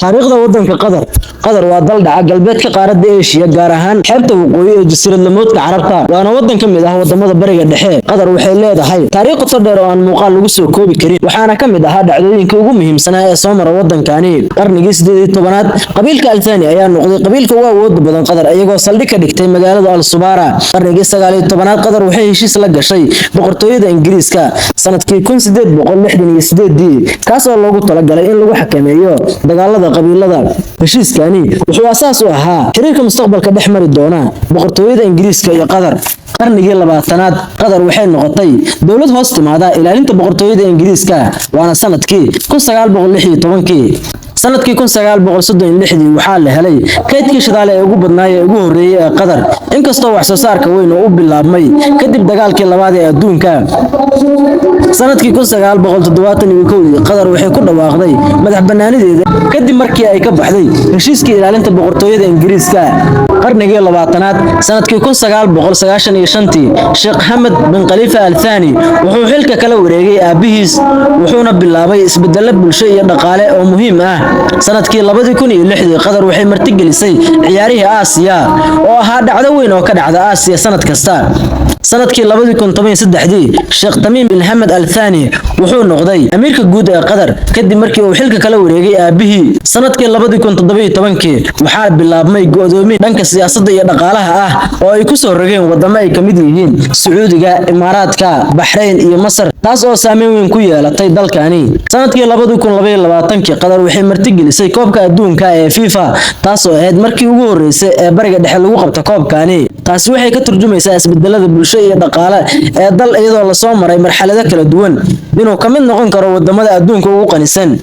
taariikhda wadanka Qatar waa dal dhaca galbeedka qaaradda Aasiya gaar ahaan xeebta waqooyi ee jasiirad-lamoodka Carabta waana wadan ka mid ah wadamada bariga dhexe Qatar waxay leedahay taariikh qoto dheer oo aan muuqaal lagu soo koobi karin waxaana ka mid ah dhacdooyinka ugu muhiimsan ee soo mara wadankani qarnigii 18aad qabiilka Al Thani ayaa noqday qabiilka ugu awoodda badan Qatar iyagoo saldhig ka dhigtay magaalada Al Subara qarnigii 19aad Qatar waxay heshiis la gashay boqortooyada Ingiriiska sanadkii 1868 kaas oo loogu talagalay in lagu xakameeyo dagaalada qabiilada heshiiskani wuxuu asaas u ahaa xiriirka mustaqbalka dhex mari doona boqortooyada Ingiriiska iyo Qatar qarnigii 20aad Qatar waxay noqotay dawlad hoos timaada ilaalinta boqortooyada Ingiriiska waana sanadkii 1916 sanadkii 1936 waxaa la helay kaydkii shidaal ee ugu badnaa ee ugu horeeyay ee Qatar inkastoo wax soo saarka weyn uu bilaabmay kadib dagaalkii labaad ee adduunka sanadkii 1971 Qatar waxay ku dhawaaqday madax-bannaanideeda kadib markii ay ka baxday heshiiskii ilaalinta boqortooyada Ingiriiska qarnigii 20aad sanadkii 1995 Sheikh Hamad bin Khalifa Al Thani wuxuu xilka kala wareegay aabihiis wuxuuna bilaabay isbeddello bulsho iyo dhaqaale oo muhiim ah sanadkii 2006 Qatar waxay martigelisay ciyaaraha Aasiya oo ahaa dhacdo weyn oo ka dhacda Aasiya sanad kasta sanadkii 2013 Sheikh Tamim bin Hamad Al Thani wuxuu noqday amiirka guud ee Qatar kadib markii uu xilka kala wareegay aabihii sanadkii 2017 waxaa bilaabmay go'doomin dhanka siyaasadda iyo dhaqaalaha ah oo ay ku soo rogeen wadamo ay kamid yihiin Sacuudiga, Imaaraadka, Bahrain iyo Masar taas oo saameyn weyn ku yeelatay dalkani sanadkii 2022 Qatar waxay martigelisay koobka adduunka ee FIFA taas oo ahayd markii ugu horeysay ee bariga dhexe lagu qabto koobkani taasi waxay ka turjumaysaa isbeddelada bulsho iyo dhaqaale ee dal iyadoo la soo maray marxalado kala duwan inuu ka mid noqon karo wadamada adduunka ugu qanisan